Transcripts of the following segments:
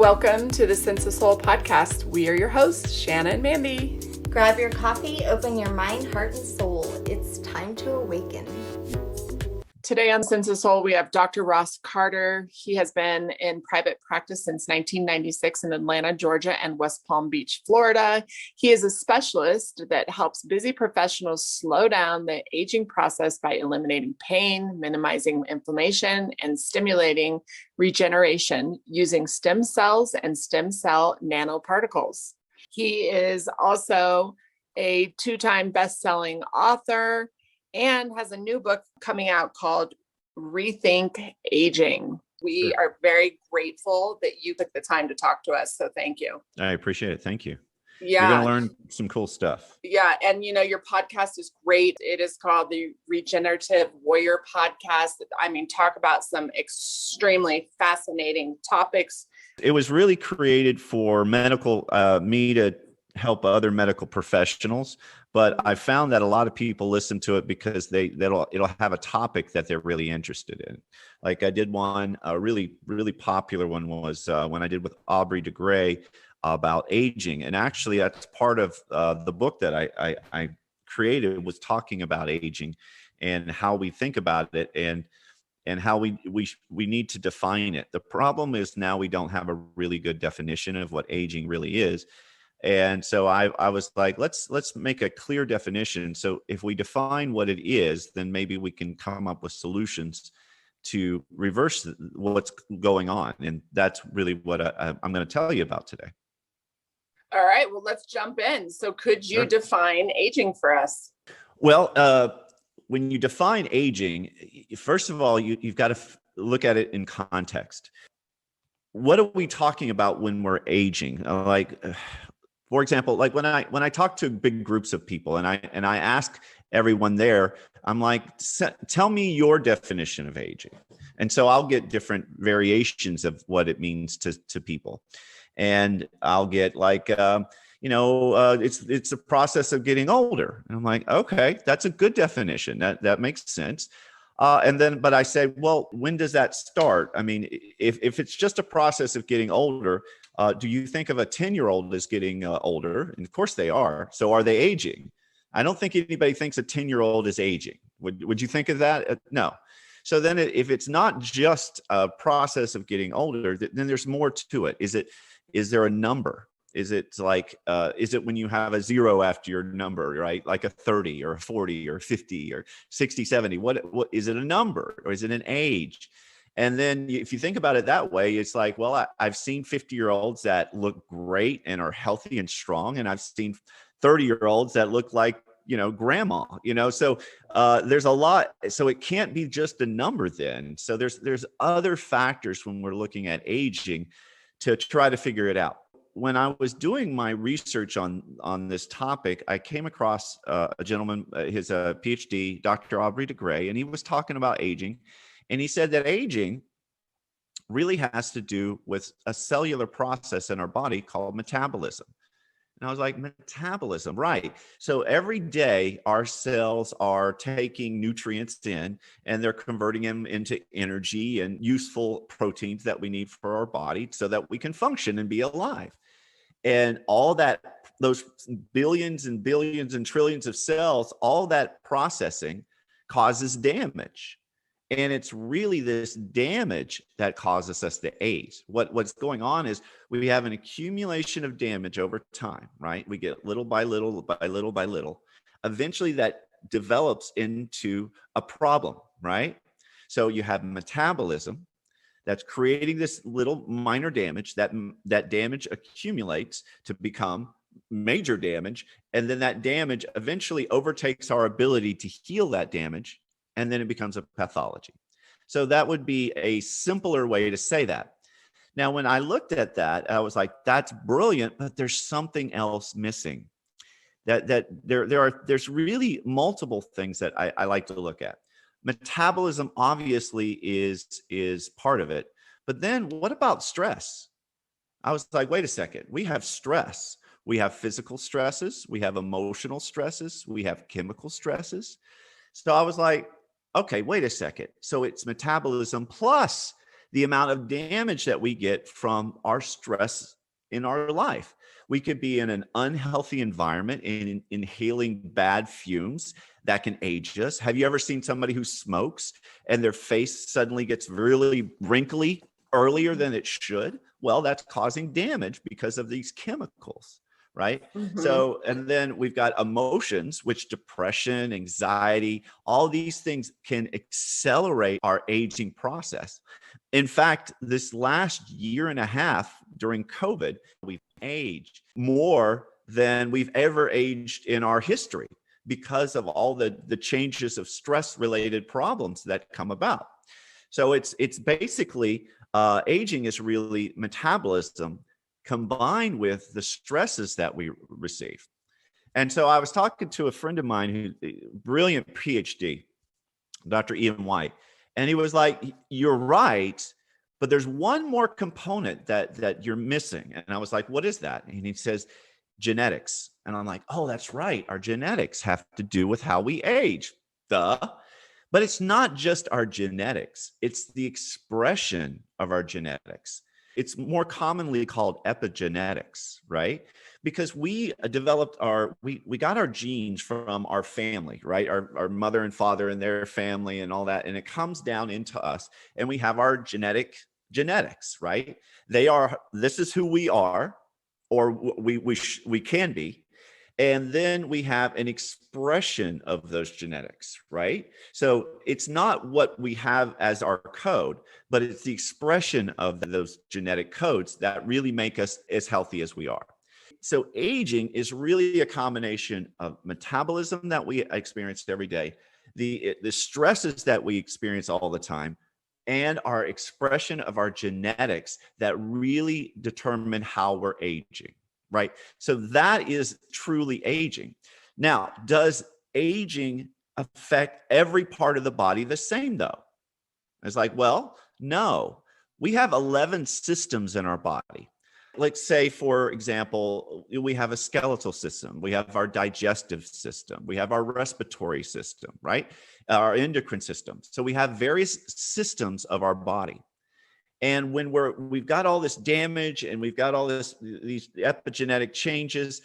Welcome to the Sense of Soul podcast. We are your hosts, Shanna and Mandy. Grab your coffee, open your mind, heart, and soul. It's time to awaken. Today on Sense of Soul, we have Dr. Ross Carter. He has been in private practice since 1996 in Atlanta, Georgia, and West Palm Beach, Florida. He is a specialist that helps busy professionals slow down the aging process by eliminating pain, minimizing inflammation, and stimulating regeneration using stem cells and stem cell nanoparticles. He is also a two-time best-selling author and has a new book coming out called Rethink Aging. We are very grateful that you took the time to talk to us. So thank you. I appreciate it. Thank you. Yeah. You're going to learn some cool stuff. Yeah. And your podcast is great. It is called the Regenerative Warrior podcast. I mean, talk about some extremely fascinating topics. It was really created for me to help other medical professionals. But I found that a lot of people listen to it because it'll have a topic that they're really interested in. Like I did one, a really, really popular one was when I did with Aubrey de Grey about aging. And actually that's part of the book that I created, was talking about aging and how we think about it and how we need to define it. The problem is now we don't have a really good definition of what aging really is. And so I was like, let's make a clear definition. So if we define what it is, then maybe we can come up with solutions to reverse what's going on. And that's really what I'm going to tell you about today. All right, well, let's jump in. So could you define aging for us? Well, when you define aging, first of all, you've got to look at it in context. What are we talking about when we're aging? For example, like when I talk to big groups of people and I ask everyone there, I'm like, tell me your definition of aging. And so I'll get different variations of what it means to people. And I'll get like, it's a process of getting older. And I'm like, okay, that's a good definition. That makes sense. But I say, well, when does that start? I mean, if it's just a process of getting older, do you think of a 10-year-old as getting older? And of course they are. So are they aging? I don't think anybody thinks a 10-year-old is aging. Would you think of that? No. So then if it's not just a process of getting older, then there's more to it. Is there a number? Is it like, is it when you have a 0 after your number, right? Like a 30 or a 40 or 50 or 60, 70, what is it a number or is it an age? And then if you think about it that way, it's like, well, I've seen 50-year-olds that look great and are healthy and strong. And I've seen 30-year-olds that look like, grandma, so there's a lot. So it can't be just a number then. So there's other factors when we're looking at aging to try to figure it out. When I was doing my research on this topic, I came across a gentleman, his PhD, Dr. Aubrey de Grey, and he was talking about aging. And he said that aging really has to do with a cellular process in our body called metabolism. And I was like, metabolism, right. So every day our cells are taking nutrients in and they're converting them into energy and useful proteins that we need for our body so that we can function and be alive. And all that, those billions and billions and trillions of cells, all that processing causes damage. And it's really this damage that causes us to age. What's going on is we have an accumulation of damage over time, right? We get little by little by little by little. Eventually that develops into a problem, right? So you have metabolism that's creating this little minor damage. That damage accumulates to become major damage. And then that damage eventually overtakes our ability to heal that damage. And then it becomes a pathology. So that would be a simpler way to say that. Now, when I looked at that, I was like, that's brilliant, but there's something else missing. There's really multiple things that I like to look at. Metabolism obviously is part of it. But then what about stress? I was like, wait a second, we have stress. We have physical stresses, we have emotional stresses, we have chemical stresses. So I was like, okay, wait a second. So it's metabolism plus the amount of damage that we get from our stress in our life. We could be in an unhealthy environment and inhaling bad fumes that can age us. Have you ever seen somebody who smokes and their face suddenly gets really wrinkly earlier than it should? Well, that's causing damage because of these chemicals, right? So, and then we've got emotions, which depression, anxiety, all these things can accelerate our aging process. In fact, this last year and a half during COVID, we've aged more than we've ever aged in our history because of all the changes of stress related problems that come about. So it's basically aging is really metabolism combined with the stresses that we receive. And so I was talking to a friend of mine who's a brilliant PhD, Dr. Ian White, and he was like, "You're right, but there's one more component that you're missing." And I was like, "What is that?" And he says, "Genetics." And I'm like, "Oh, that's right. Our genetics have to do with how we age." Duh. But it's not just our genetics. It's the expression of our genetics. It's more commonly called epigenetics, right? Because we developed we got our genes from our family, right? Our mother and father and their family and all that. And it comes down into us and we have our genetics, right? This is who we are, or we can be. And then we have an expression of those genetics, right? So it's not what we have as our code, but it's the expression of those genetic codes that really make us as healthy as we are. So aging is really a combination of metabolism that we experience every day, the stresses that we experience all the time, and our expression of our genetics that really determine how we're aging. Right. So that is truly aging. Now, does aging affect every part of the body the same, though? It's like, well, no. We have 11 systems in our body. Let's say, for example, we have a skeletal system. We have our digestive system. We have our respiratory system, right? Our endocrine system. So we have various systems of our body. And when we've got all this damage and we've got all these epigenetic changes,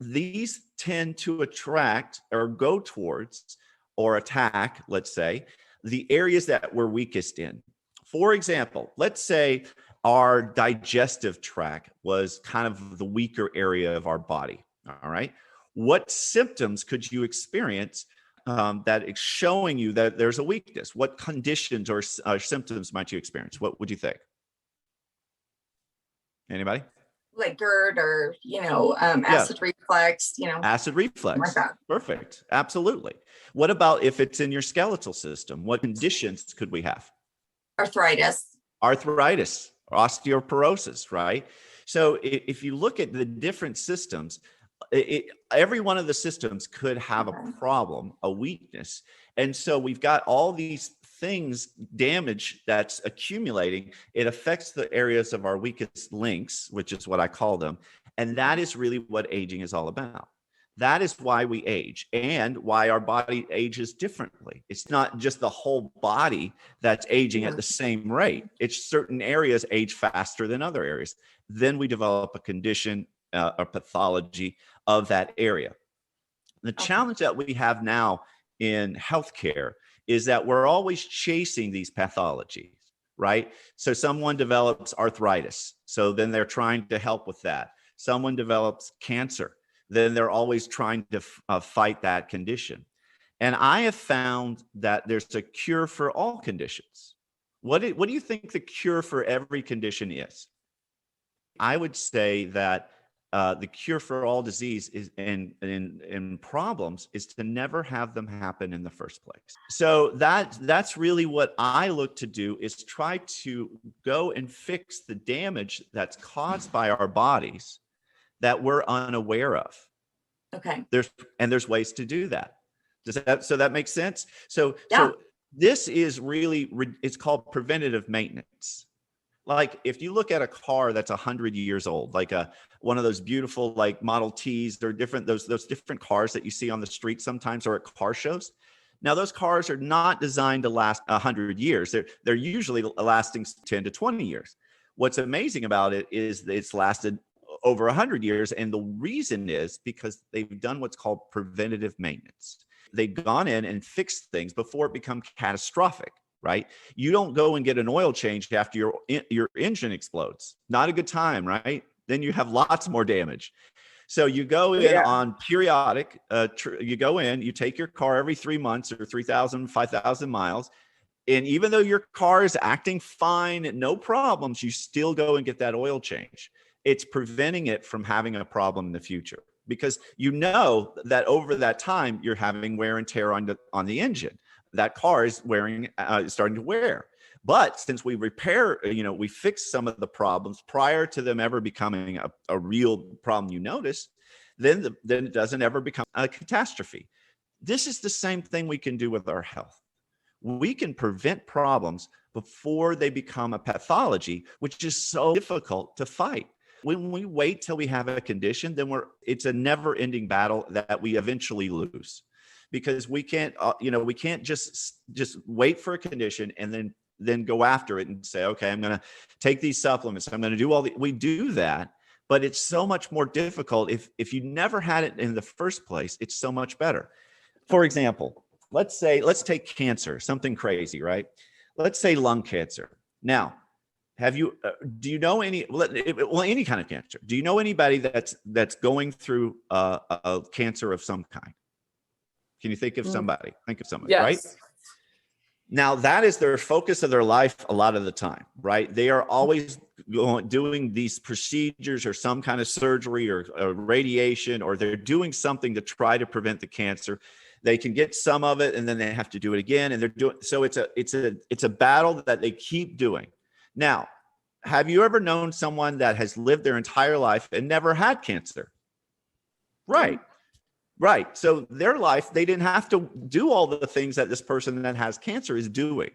these tend to attract or go towards or attack, let's say, the areas that we're weakest in. For example, let's say our digestive tract was kind of the weaker area of our body. All right. What symptoms could you experience that is showing you that there's a weakness? What conditions or symptoms might you experience? What would you think? Anybody? Like GERD or, acid reflux, Acid reflux. like that. Perfect. Absolutely. What about if it's in your skeletal system? What conditions could we have? Arthritis, osteoporosis, right? So if you look at the different systems, every one of the systems could have a problem, a weakness. And so we've got all these things, damage that's accumulating. It affects the areas of our weakest links, which is what I call them. And that is really what aging is all about. That is why we age and why our body ages differently. It's not just the whole body that's aging at the same rate. It's certain areas age faster than other areas. Then we develop a condition, a pathology of that area. The challenge that we have now in healthcare is that we're always chasing these pathologies, right? So someone develops arthritis, so then they're trying to help with that. Someone develops cancer, then they're always trying to fight that condition. And I have found that there's a cure for all conditions. What do you think the cure for every condition is? I would say that the cure for all disease is and problems is to never have them happen in the first place. So that's really what I look to do, is try to go and fix the damage that's caused by our bodies that we're unaware of. Okay. There's ways to do that. So that makes sense? So this is really, it's called preventative maintenance. Like if you look at a car that's 100 years old, like one of those beautiful like Model Ts or those different cars that you see on the street sometimes or at car shows, Now, those cars are not designed to last 100 years. They're usually lasting 10 to 20 years. What's amazing about it is that it's lasted over 100 years. And the reason is because they've done what's called preventative maintenance. They've gone in and fixed things before it becomes catastrophic, right? You don't go and get an oil change after your engine explodes. Not a good time, right? Then you have lots more damage. So you go in on periodic, you go in, you take your car every 3 months or 3,000, 5,000 miles. And even though your car is acting fine, no problems, you still go and get that oil change. It's preventing it from having a problem in the future, because you know that over that time, you're having wear and tear on the engine. That car is starting to wear. But since we repair, we fix some of the problems prior to them ever becoming a real problem you notice, then it doesn't ever become a catastrophe. This is the same thing we can do with our health. We can prevent problems before they become a pathology, which is so difficult to fight. When we wait till we have a condition, then it's a never-ending battle that we eventually lose, because we can't just wait for a condition and then go after it and say, okay, I'm going to take these supplements. I'm going to do we do that, but it's so much more difficult. If you never had it in the first place, it's so much better. For example, let's take cancer, something crazy, right? Let's say lung cancer. Now, do you know any kind of cancer? Do you know anybody that's going through a cancer of some kind? Can you think of somebody? Think of somebody, yes. Right? Now, that is their focus of their life a lot of the time, right? They are always doing these procedures or some kind of surgery or radiation, or they're doing something to try to prevent the cancer. They can get some of it and then they have to do it again. And so it's a battle that they keep doing. Now, have you ever known someone that has lived their entire life and never had cancer? Right. Right. So their life, they didn't have to do all the things that this person that has cancer is doing.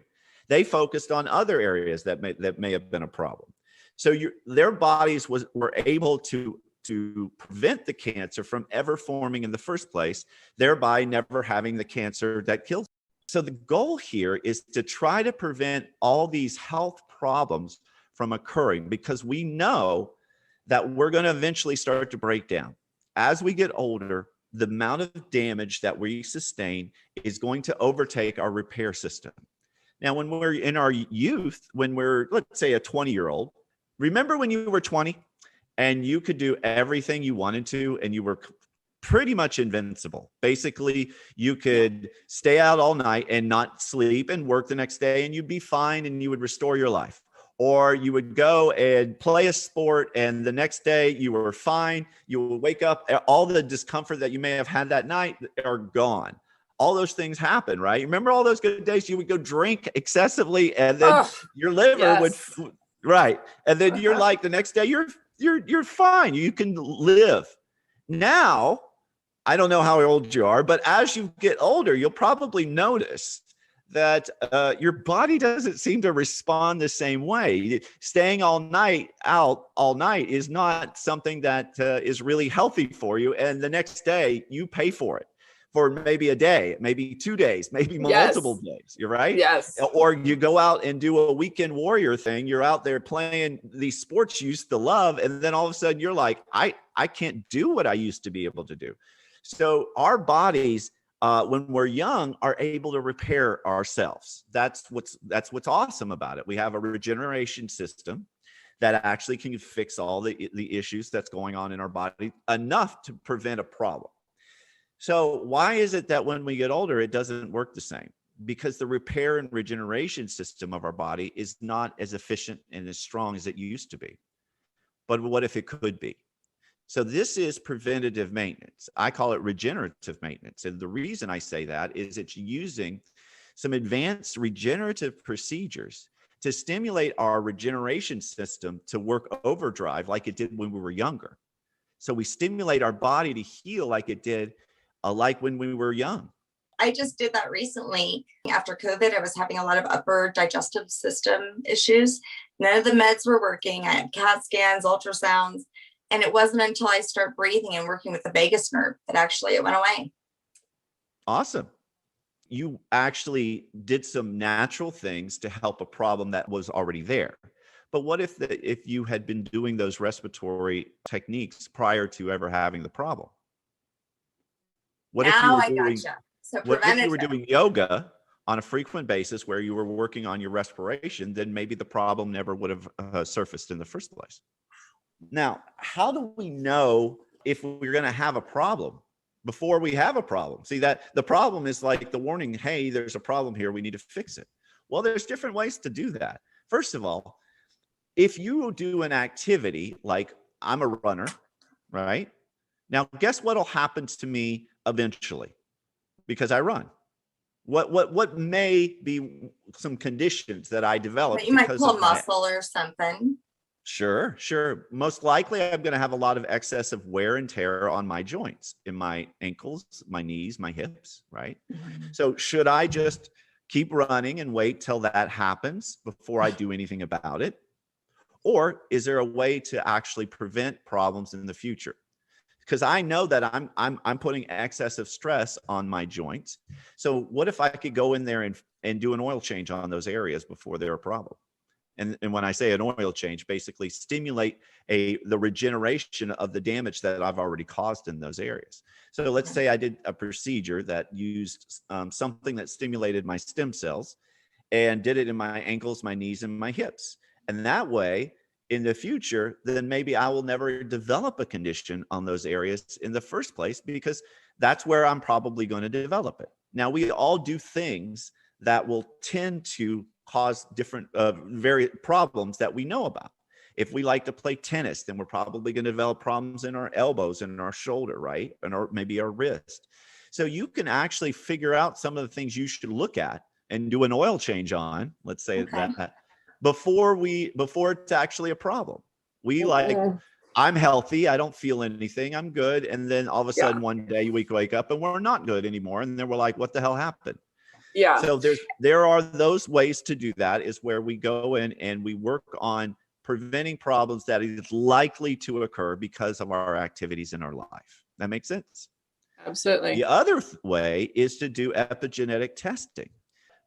They focused on other areas that may have been a problem. So their bodies were able to prevent the cancer from ever forming in the first place, thereby never having the cancer that kills. So the goal here is to try to prevent all these health problems from occurring, because we know that we're going to eventually start to break down. As we get older, the amount of damage that we sustain is going to overtake our repair system. Now, when we're in our youth, when we're, let's say, a 20-year-old, remember when you were 20 and you could do everything you wanted to and you were pretty much invincible. Basically, you could stay out all night and not sleep and work the next day and you'd be fine and you would restore your life. Or you would go and play a sport and the next day you were fine. You will wake up, all the discomfort that you may have had that night are gone. All those things happen, right? Remember all those good days you would go drink excessively and then your liver would, right. And then you're like, the next day you're fine. You can live. Now, I don't know how old you are, but as you get older, you'll probably notice that your body doesn't seem to respond the same way. Staying out all night is not something that is really healthy for you. And the next day you pay for it for maybe a day, maybe 2 days, maybe multiple days. You're right. Yes. Or you go out and do a weekend warrior thing. You're out there playing these sports you used to love. And then all of a sudden you're like, I can't do what I used to be able to do. So our bodies, when we're young, are able to repair ourselves. That's what's awesome about it. We have a regeneration system that actually can fix all the issues that's going on in our body enough to prevent a problem. So why is it that when we get older, it doesn't work the same? Because the repair and regeneration system of our body is not as efficient and as strong as it used to be. But what if it could be? So this is preventative maintenance. I call it regenerative maintenance. And the reason I say that is it's using some advanced regenerative procedures to stimulate our regeneration system to work overdrive like it did when we were younger. So we stimulate our body to heal like it did, like when we were young. I just did that recently. After COVID, I was having a lot of upper digestive system issues. None of the meds were working. I had CAT scans, ultrasounds. And it wasn't until I started breathing and working with the vagus nerve that actually it went away. Awesome. you actually did some natural things to help a problem that was already there. But what if you had been doing those respiratory techniques prior to ever having the problem? What if you Now were I doing gotcha. So what if you were preventative. doing yoga on a frequent basis where you were working on your respiration? Then maybe the problem never would have surfaced in the first place. Now, how do we know if we're going to have a problem before we have a problem? See, that the problem is like the warning, hey, there's a problem here, we need to fix it. Well, there's different ways to do that. First of all, if you do an activity like I'm a runner, right? Now, guess what'll happen to me eventually because I run? What may be some conditions that I develop? But you might pull a muscle or something. Sure. Most likely, I'm going to have a lot of excess of wear and tear on my joints, in my ankles, my knees, my hips, right? Mm-hmm. So should I just keep running and wait till that happens before I do anything about it? Or is there a way to actually prevent problems in the future? Because I know that I'm putting excessive stress on my joints. So what if I could go in there and do an oil change on those areas before they're a problem? And when I say an oil change, basically stimulate the regeneration of the damage that I've already caused in those areas. So let's say I did a procedure that used something that stimulated my stem cells and did it in my ankles, my knees, and my hips. And that way, in the future, then maybe I will never develop a condition on those areas in the first place, because that's where I'm probably going to develop it. Now, we all do things that will tend to cause different various problems that we know about. If we like to play tennis, then we're probably going to develop problems in our elbows and our shoulder, right? Or maybe our wrist. So you can actually figure out some of the things you should look at and do an oil change on, let's say that, before it's actually a problem. I'm healthy, I don't feel anything, I'm good. And then all of a sudden one day we wake up and we're not good anymore. And then we're like, what the hell happened? Yeah. So there are those ways to do that, is where we go in and we work on preventing problems that is likely to occur because of our activities in our life. That makes sense? Absolutely. The other way is to do epigenetic testing.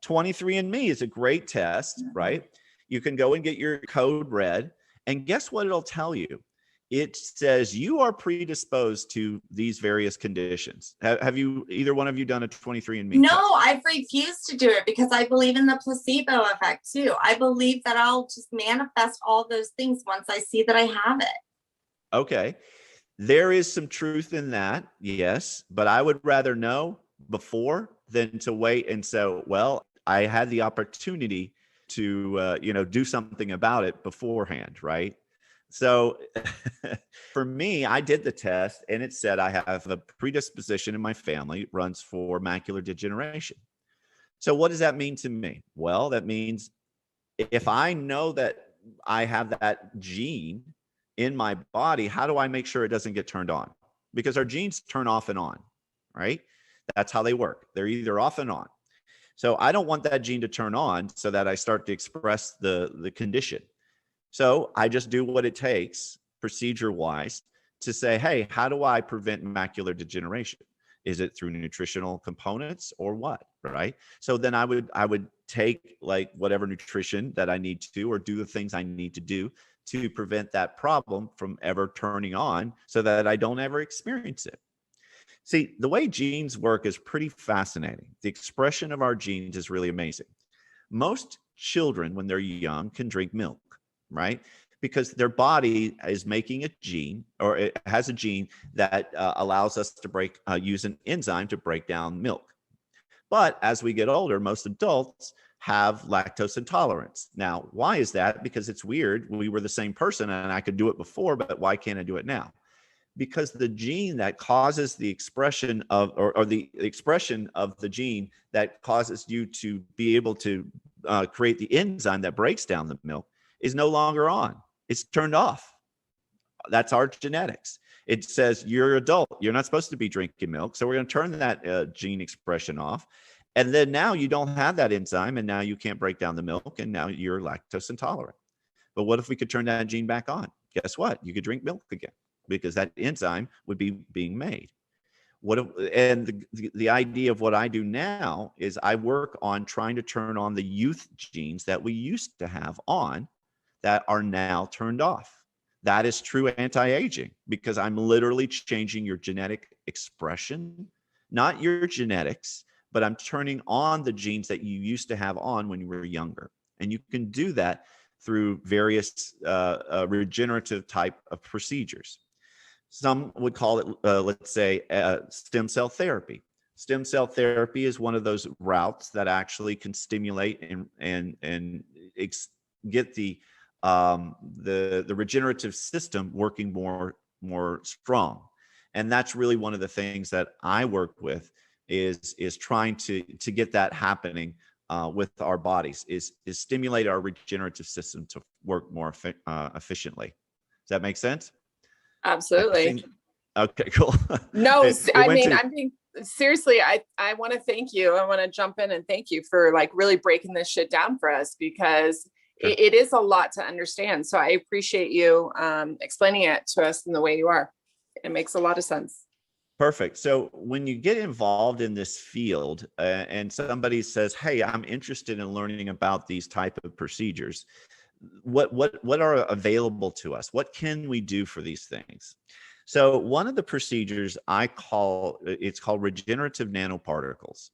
23andMe is a great test, right? You can go and get your code read, and guess what it'll tell you? It says you are predisposed to these various conditions. Have you, either one of you, done a 23andMe No, test? I've refused to do it because I believe in the placebo effect too. I believe that I'll just manifest all those things once I see that I have it. Okay. There is some truth in that, yes, but I would rather know before than to wait and say, well, I had the opportunity to, do something about it beforehand, right? So for me, I did the test and it said I have a predisposition in my family, runs for macular degeneration. So what does that mean to me? Well, that means if I know that I have that gene in my body, how do I make sure it doesn't get turned on? Because our genes turn off and on, right? That's how they work. They're either off and on. So I don't want that gene to turn on so that I start to express the condition. So I just do what it takes procedure-wise to say, hey, how do I prevent macular degeneration? Is it through nutritional components or what, right? So then I would take like whatever nutrition that I need to, or do the things I need to do to prevent that problem from ever turning on so that I don't ever experience it. See, the way genes work is pretty fascinating. The expression of our genes is really amazing. Most children, when they're young, can drink milk, right? Because their body is making a gene, or it has a gene that allows us to use an enzyme to break down milk. But as we get older, most adults have lactose intolerance. Now, why is that? Because it's weird. We were the same person and I could do it before, but why can't I do it now? Because the gene that causes the expression of, or the expression of the gene that causes you to be able to create the enzyme that breaks down the milk is no longer on. It's turned off. That's our genetics. It says you're an adult. You're not supposed to be drinking milk. So we're going to turn that gene expression off. And then now you don't have that enzyme, and now you can't break down the milk, and now you're lactose intolerant. But what if we could turn that gene back on? Guess what? You could drink milk again, because that enzyme would be being made. The idea of what I do now is I work on trying to turn on the youth genes that we used to have on that are now turned off. That is true anti-aging, because I'm literally changing your genetic expression, not your genetics, but I'm turning on the genes that you used to have on when you were younger. And you can do that through various regenerative type of procedures. Some would call it, let's say, stem cell therapy. Stem cell therapy is one of those routes that actually can stimulate and get the regenerative system working more strong. And that's really one of the things that I work with is trying to get that happening with our bodies, is stimulate our regenerative system to work more efficiently. Does that make sense? Absolutely. Okay, cool. No, I mean, I'm being seriously, I want to thank you. I want to jump in and thank you for like really breaking this shit down for us, because Sure. it is a lot to understand. So I appreciate you explaining it to us in the way you are. It makes a lot of sense. Perfect. So when you get involved in this field and somebody says, "Hey, I'm interested in learning about these type of procedures," what are available to us? What can we do for these things? So one of the procedures it's called regenerative nanoparticles.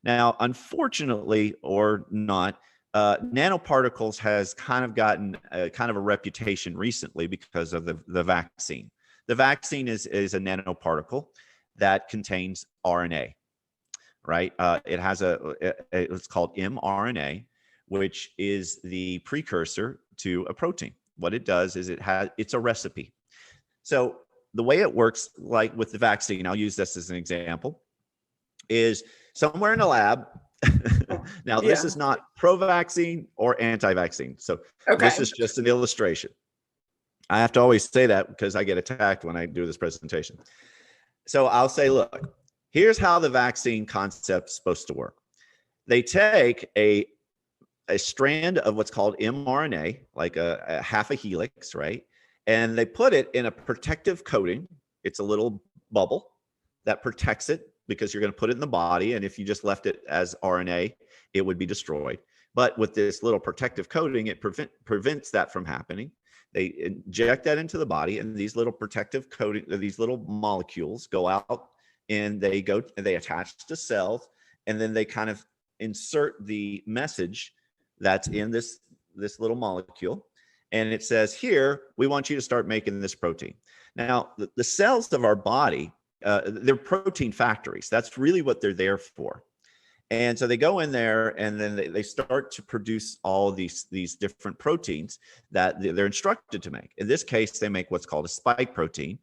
Now, unfortunately or not, nanoparticles has kind of gotten kind of a reputation recently because of the vaccine. The vaccine is a nanoparticle that contains RNA, right? It has it's called mRNA, which is the precursor to a protein. What it does is it's a recipe. So the way it works, like with the vaccine, I'll use this as an example, is somewhere in a lab. Now, this is not pro-vaccine or anti-vaccine. So this is just an illustration. I have to always say that because I get attacked when I do this presentation. So I'll say, look, here's how the vaccine concept is supposed to work. They take a strand of what's called mRNA, like a half a helix, right? And they put it in a protective coating. It's a little bubble that protects it, because you're going to put it in the body. And if you just left it as RNA, it would be destroyed. But with this little protective coating, it prevents that from happening. They inject that into the body, and these little protective coating, these little molecules go out and they attach to cells, and then they kind of insert the message that's in this little molecule. And it says, here, we want you to start making this protein. Now, the cells of our body, they're protein factories. That's really what they're there for. And so they go in there, and then they start to produce all these different proteins that they're instructed to make. In this case, they make what's called a spike protein.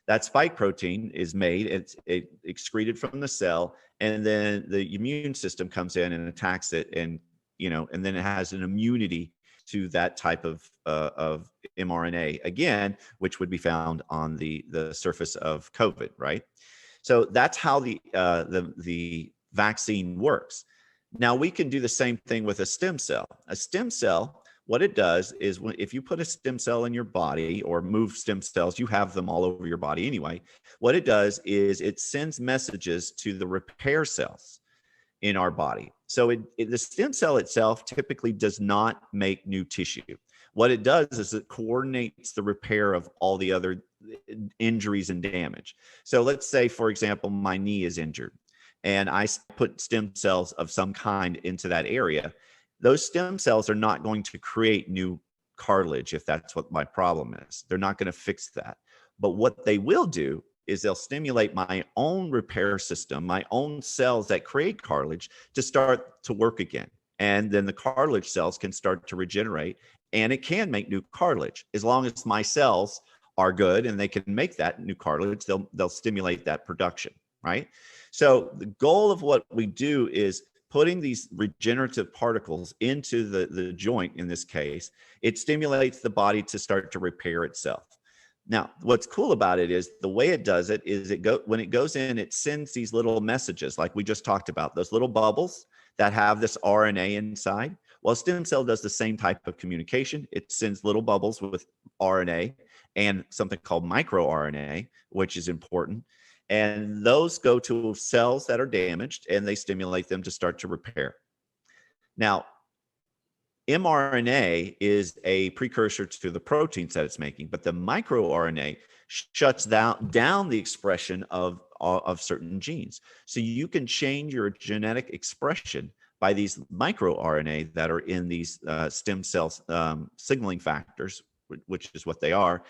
That spike protein is made, it's excreted from the cell, and then the immune system comes in and attacks it, and and then it has an immunity to that type of mRNA again, which would be found on the surface of COVID, right? So that's how the vaccine works. Now we can do the same thing with a stem cell. A stem cell, what it does is if you put a stem cell in your body or move stem cells, you have them all over your body anyway. What it does is it sends messages to the repair cells in our body. So the stem cell itself typically does not make new tissue. What it does is it coordinates the repair of all the other injuries and damage. So let's say, for example, my knee is injured, and I put stem cells of some kind into that area. Those stem cells are not going to create new cartilage if that's what my problem is. They're not going to fix that. But what they will do is they'll stimulate my own repair system, my own cells that create cartilage, to start to work again. And then the cartilage cells can start to regenerate, and it can make new cartilage. As long as my cells are good and they can make that new cartilage, they'll stimulate that production, right? So the goal of what we do is putting these regenerative particles into the joint. In this case, it stimulates the body to start to repair itself. Now, what's cool about it is the way it does it is when it goes in, it sends these little messages like we just talked about, those little bubbles that have this RNA inside. Well, stem cell does the same type of communication. It sends little bubbles with RNA and something called microRNA, which is important. And those go to cells that are damaged and they stimulate them to start to repair. Now, mRNA is a precursor to the proteins that it's making, but the microRNA shuts down the expression of certain genes. So you can change your genetic expression by these microRNA that are in these stem cells signaling factors, which is what they are.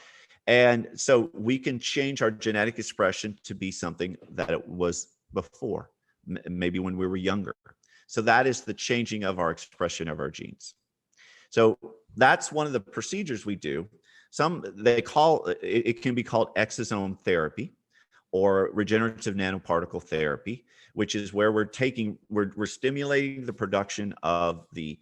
And so we can change our genetic expression to be something that it was before, maybe when we were younger. So that is the changing of our expression of our genes. So that's one of the procedures we do. They call it can be called exosome therapy or regenerative nanoparticle therapy, which is where we're stimulating the production of the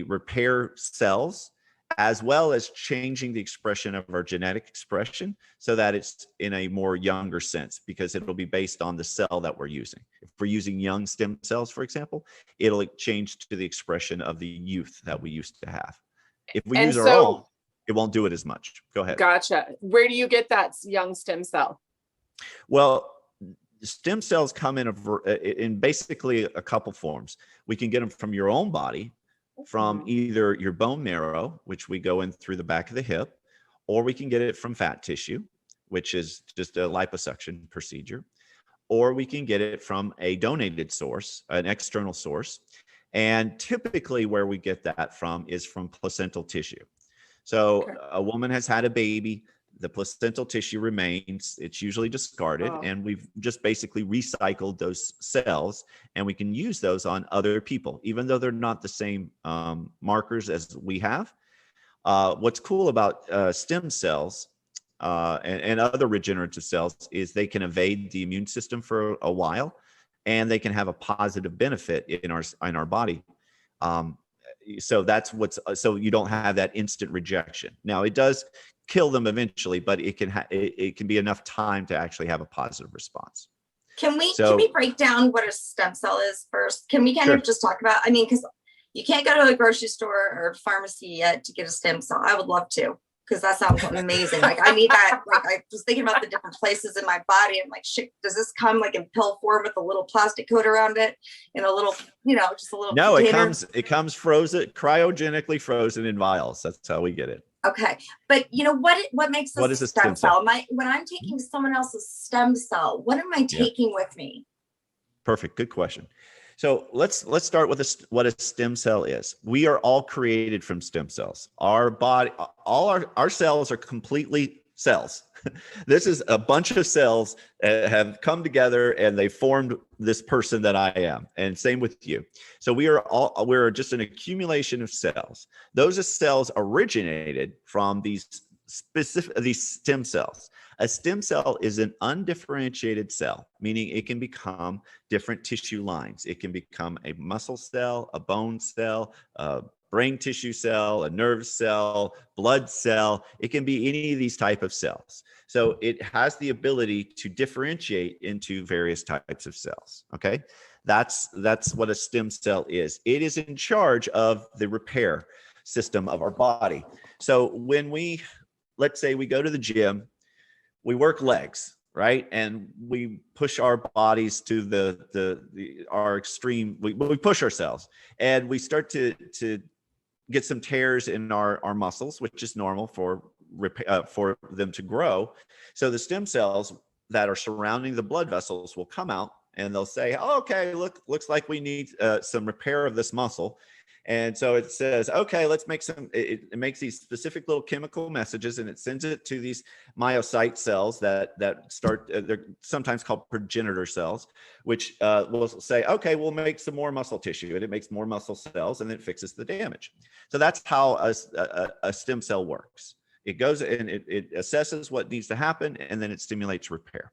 repair cells, as well as changing the expression of our genetic expression so that it's in a more younger sense, because it'll be based on the cell that we're using. If we're using young stem cells, for example, it'll change to the expression of the youth that we used to have. If we use our own, it won't do it as much. Go ahead. Gotcha. Where do you get that young stem cell? Well, stem cells come in basically a couple forms. We can get them from your own body, from either your bone marrow, which we go in through the back of the hip, or we can get it from fat tissue, which is just a liposuction procedure, or we can get it from a donated source, an external source. And typically where we get that from is from placental tissue. So a woman has had a baby, the placental tissue remains, it's usually discarded, and we've just basically recycled those cells, and we can use those on other people, even though they're not the same markers as we have. What's cool about stem cells and other regenerative cells is they can evade the immune system for a while, and they can have a positive benefit in our body. So so you don't have that instant rejection. Now it does kill them eventually, but it can be enough time to actually have a positive response. Can we break down what a stem cell is first? Can we kind of just talk about, because you can't go to a grocery store or pharmacy yet to get a stem cell. I would love to, because that sounds amazing. Like I need that. Like I was thinking about the different places in my body. I'm like, shit, does this come like in pill form with a little plastic coat around it and a little, just a little No, container? it comes frozen, cryogenically frozen in vials. That's how we get it. Okay. But what makes this a stem cell? When I'm taking someone else's stem cell, what am I taking with me? Perfect. Good question. So let's start with what a stem cell is. We are all created from stem cells. Our body, all our cells are completely cells. This is a bunch of cells that have come together and they formed this person that I am. And same with you. So we're just an accumulation of cells. Those cells originated from these stem cells. A stem cell is an undifferentiated cell, meaning it can become different tissue lines. It can become a muscle cell, a bone cell, a brain tissue cell, a nerve cell, blood cell. It can be any of these type of cells. So it has the ability to differentiate into various types of cells. Okay, that's what a stem cell is. It is in charge of the repair system of our body. So when let's say we go to the gym, we work legs, right? And we push our bodies to our extreme, we push ourselves and we start to get some tears in our muscles, which is normal for them to grow. So the stem cells that are surrounding the blood vessels will come out and they'll say, oh, okay, looks like we need some repair of this muscle. And so it says, okay, let's make it makes these specific little chemical messages and it sends it to these myocyte cells that start, they're sometimes called progenitor cells, which will say, okay, we'll make some more muscle tissue, and it makes more muscle cells and it fixes the damage. So that's how a stem cell works. It goes and it assesses what needs to happen, and then it stimulates repair.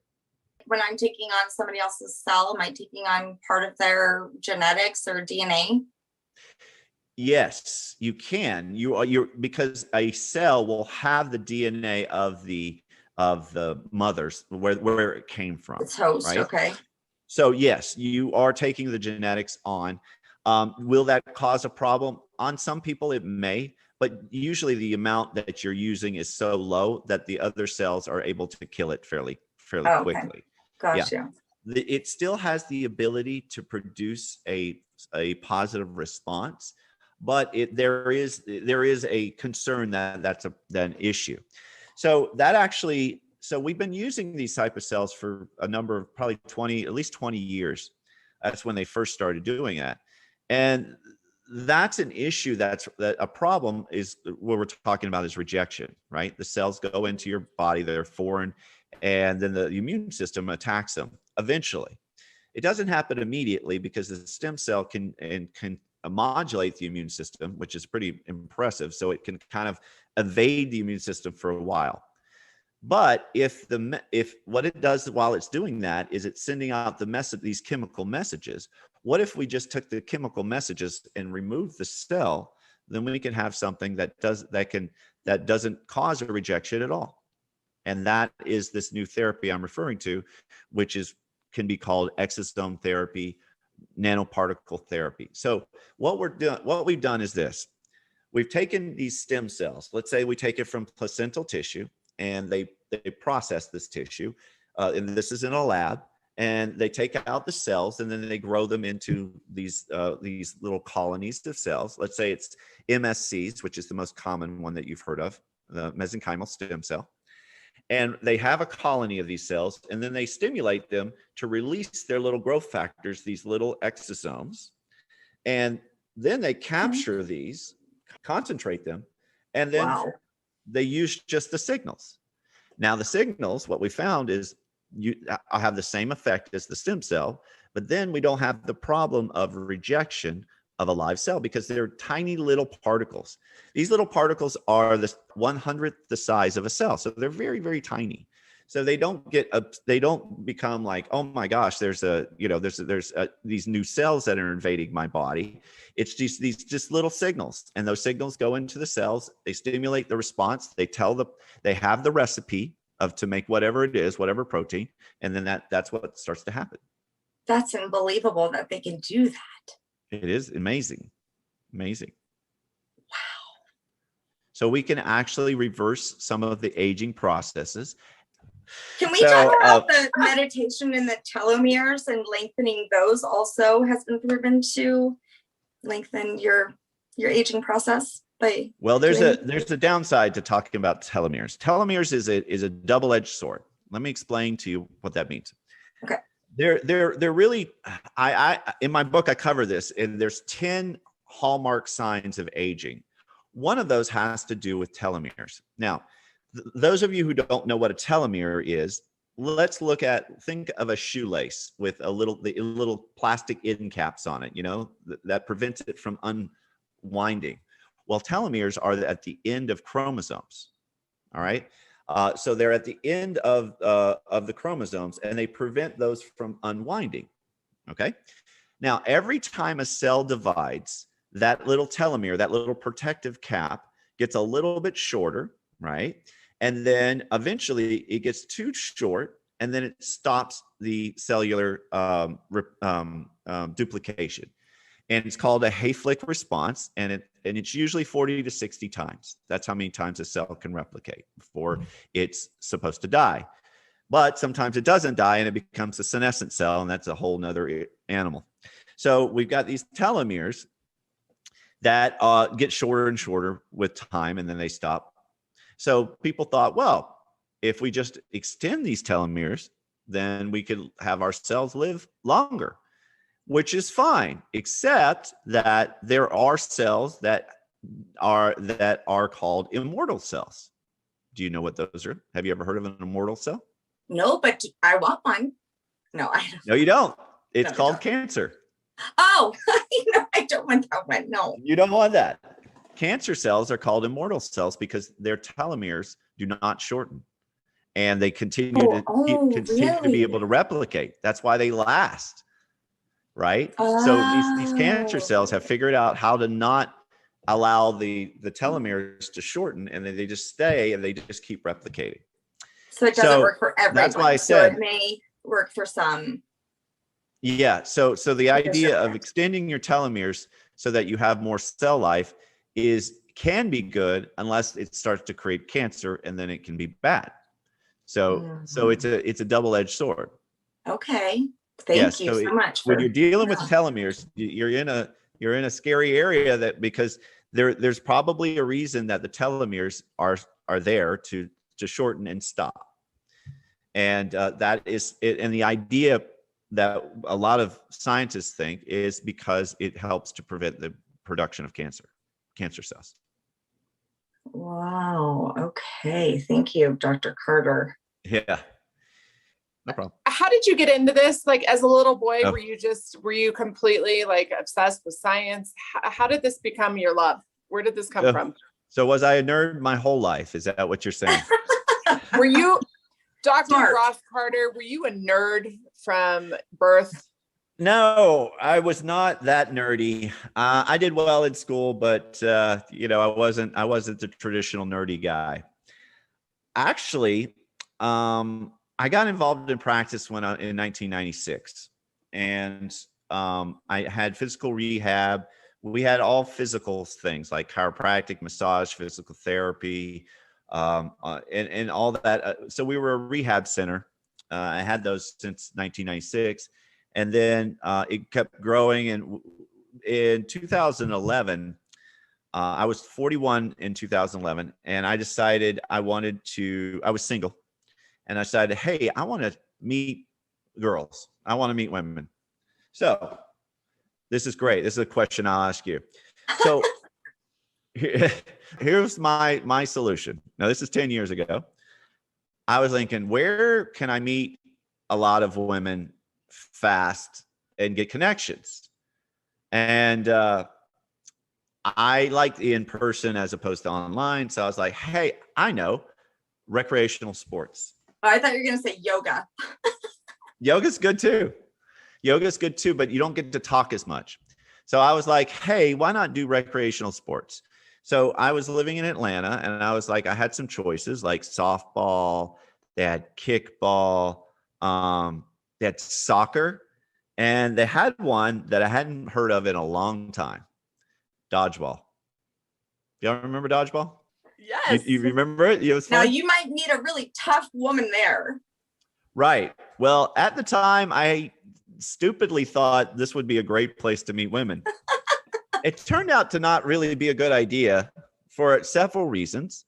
When I'm taking on somebody else's cell, am I taking on part of their genetics or DNA? Yes, you can. You're because a cell will have the DNA of the mothers where it came from. Its host, right? Okay. So yes, you are taking the genetics on. Will that cause a problem? On some people, it may, but usually the amount that you're using is so low that the other cells are able to kill it fairly quickly. Gotcha. It still has the ability to produce a positive response, but there is a concern that that's an issue. So we've been using these type of cells for a number of probably at least 20 years. That's when they first started doing that. And that's an issue. That a problem is what we're talking about is rejection, right? The cells go into your body, they're foreign, and then the immune system attacks them eventually. It doesn't happen immediately because the stem cell can modulate the immune system, which is pretty impressive. So it can kind of evade the immune system for a while. But if what it does while it's doing that is it's sending out these chemical messages. What if we just took the chemical messages and removed the cell? Then we can have something that doesn't cause a rejection at all. And that is this new therapy I'm referring to, which can be called exosome therapy, nanoparticle therapy. So what we've done is this: we've taken these stem cells. Let's say we take it from placental tissue, and they process this tissue, and this is in a lab, and they take out the cells, and then they grow them into these little colonies of cells. Let's say it's MSCs, which is the most common one that you've heard of, the mesenchymal stem cell. And they have a colony of these cells, and then they stimulate them to release their little growth factors, these little exosomes. And then they capture these, concentrate them, and then they use just the signals. Now, the signals, what we found is I have the same effect as the stem cell, but then we don't have the problem of rejection of a live cell because they're tiny little particles. These little particles are the 100th the size of a cell. So they're very, very tiny. So they don't become like, oh my gosh, there's these new cells that are invading my body. It's just these little signals, and those signals go into the cells. They stimulate the response. They have the recipe to make whatever it is, whatever protein, and then that's what starts to happen. That's unbelievable that they can do that. It is amazing. Amazing. Wow. So we can actually reverse some of the aging processes. Can we talk about the meditation and the telomeres and lengthening those also has been proven to lengthen your aging process? There's a downside to talking about telomeres. Telomeres is a double-edged sword. Let me explain to you what that means. Okay. They're really, I in my book, I cover this, and there's 10 hallmark signs of aging. One of those has to do with telomeres. Now, those of you who don't know what a telomere is, let's think of a shoelace with the little plastic end caps on it, that prevents it from unwinding. Well, telomeres are at the end of chromosomes. All right. So they're at the end of the chromosomes, and they prevent those from unwinding. Okay. Now, every time a cell divides, that little telomere, that little protective cap, gets a little bit shorter, right? And then eventually it gets too short, and then it stops the cellular duplication. And it's called a Hayflick response, and it's usually 40 to 60 times. That's how many times a cell can replicate before it's supposed to die. But sometimes it doesn't die, and it becomes a senescent cell, and that's a whole nother animal. So we've got these telomeres that get shorter and shorter with time, and then they stop. So people thought, well, if we just extend these telomeres, then we could have our cells live longer, which is fine, except that there are cells that are called immortal cells. Do you know what those are? Have you ever heard of an immortal cell? No, but I want one. No, I don't. No, you don't. It's called cancer. Oh, I don't want that one. No. You don't want that. Cancer cells are called immortal cells because their telomeres do not shorten, and they continue to be able to replicate. That's why they last, right? So these cancer cells have figured out how to not allow the telomeres to shorten, and then they just stay and they just keep replicating. So it doesn't work for everyone. That's why I said it may work for some. Yeah. So the idea of extending your telomeres so that you have more cell life can be good unless it starts to create cancer, and then it can be bad. So it's a double-edged sword. Okay. Yes. Thank you so much When for you're dealing with telomeres, you're in a scary area that because there's probably a reason that the telomeres are there to shorten and stop. And that is it. And the idea that a lot of scientists think is because it helps to prevent the production of cancer cells. Wow. Okay. Thank you, Dr. Carter. Yeah. No problem. How did you get into this? Like as a little boy, Oh. were you completely like obsessed with science? How did this become your love? Where did this come from? So was I a nerd my whole life? Is that what you're saying? Were you, Dr. Smart. Ross Carter, were you a nerd from birth? No, I was not that nerdy. I did well in school, but I wasn't the traditional nerdy guy. Actually, I got involved in practice in 1996, and I had physical rehab. We had all physical things like chiropractic, massage, physical therapy, and all that. So we were a rehab center. I had those since 1996. And then it kept growing. And in 2011, I was 41 in 2011. And I decided I was single. And I decided, hey, I want to meet girls. I want to meet women. So this is great. This is a question I'll ask you. So here's my solution. Now, this is 10 years ago. I was thinking, where can I meet a lot of women fast and get connections? And I liked in person as opposed to online. So I was like, hey, I know recreational sports. Oh, I thought you were going to say yoga. Yoga's good too. But you don't get to talk as much. So I was like, hey, why not do recreational sports? So I was living in Atlanta and I was like, I had some choices like softball, they had kickball, they had soccer, and they had one that I hadn't heard of in a long time, dodgeball. Y'all remember dodgeball? Yes. You remember it? It was fun? Now you might meet a really tough woman there. Right. Well, at the time, I stupidly thought this would be a great place to meet women. It turned out to not really be a good idea for several reasons.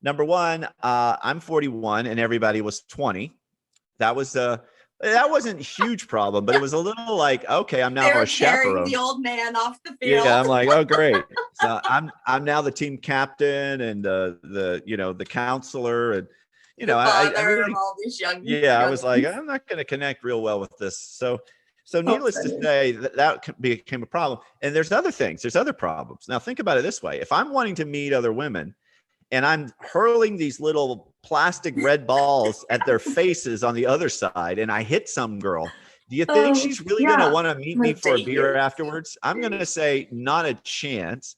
Number one, I'm 41 and everybody was 20. That wasn't a huge problem, but it was a little like, okay, I'm now a chaperone. The old man off the field. Yeah, I'm like, oh great. So I'm now the team captain and the counselor and I really all these young. I was like, I'm not going to connect real well with this. So needless to say, that became a problem. And there's other things. There's other problems. Now think about it this way: if I'm wanting to meet other women, and I'm hurling these little plastic red balls at their faces on the other side, and I hit some girl, do you think she's really going to want to meet me for a beer afterwards? I'm going to say, not a chance.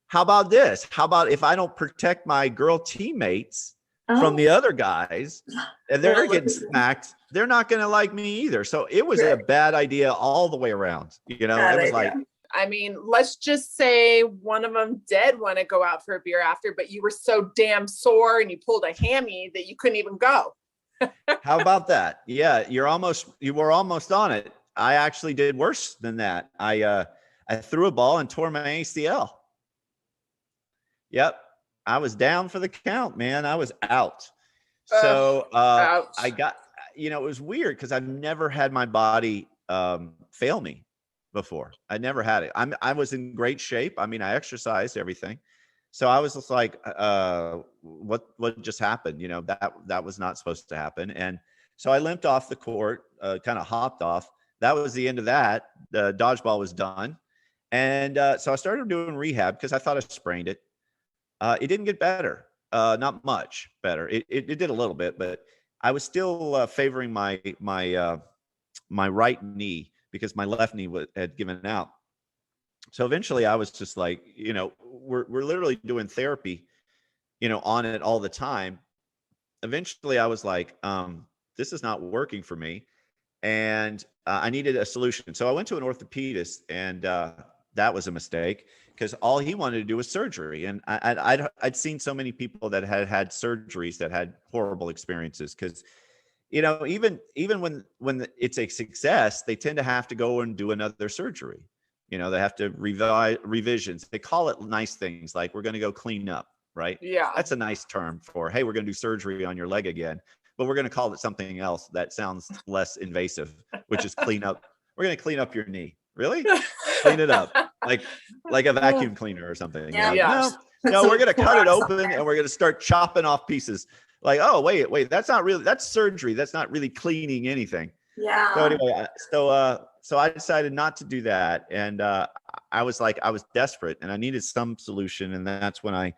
How about this? How about if I don't protect my girl teammates from the other guys and they're getting smacked, they're not going to like me either. So it was a bad idea all the way around. It was like, I mean, let's just say one of them did want to go out for a beer after, but you were so damn sore and you pulled a hammy that you couldn't even go. How about that? Yeah, you were almost on it. I actually did worse than that. I threw a ball and tore my ACL. Yep. I was down for the count, man. I was out. So I got, it was weird because I've never had my body fail me before. I never had it. I was in great shape. I mean, I exercised everything. So I was just like, what just happened? That was not supposed to happen. And so I limped off the court, kind of hopped off. That was the end of that. The dodgeball was done. And so I started doing rehab because I thought I sprained it. It didn't get better, not much better. It did a little bit, but I was still favoring my right knee because my left knee had given out. So eventually I was just like, we're literally doing therapy, on it all the time. Eventually I was like, this is not working for me. And I needed a solution. So I went to an orthopedist, and that was a mistake because all he wanted to do was surgery. And I'd seen so many people that had surgeries that had horrible experiences because even when it's a success, they tend to have to go and do another surgery. They have to revisions. They call it nice things like, we're going to go clean up, right? Yeah. That's a nice term for, hey, we're going to do surgery on your leg again, but we're going to call it something else that sounds less invasive, which is clean up. We're going to clean up your knee. Really? Clean it up. Like a vacuum cleaner or something. Yeah. No, we're going to cut it open and we're going to start chopping off pieces. Like, oh, wait, that's surgery. That's not really cleaning anything. Yeah. So anyway, so I decided not to do that. And I was desperate and I needed some solution. And that's when I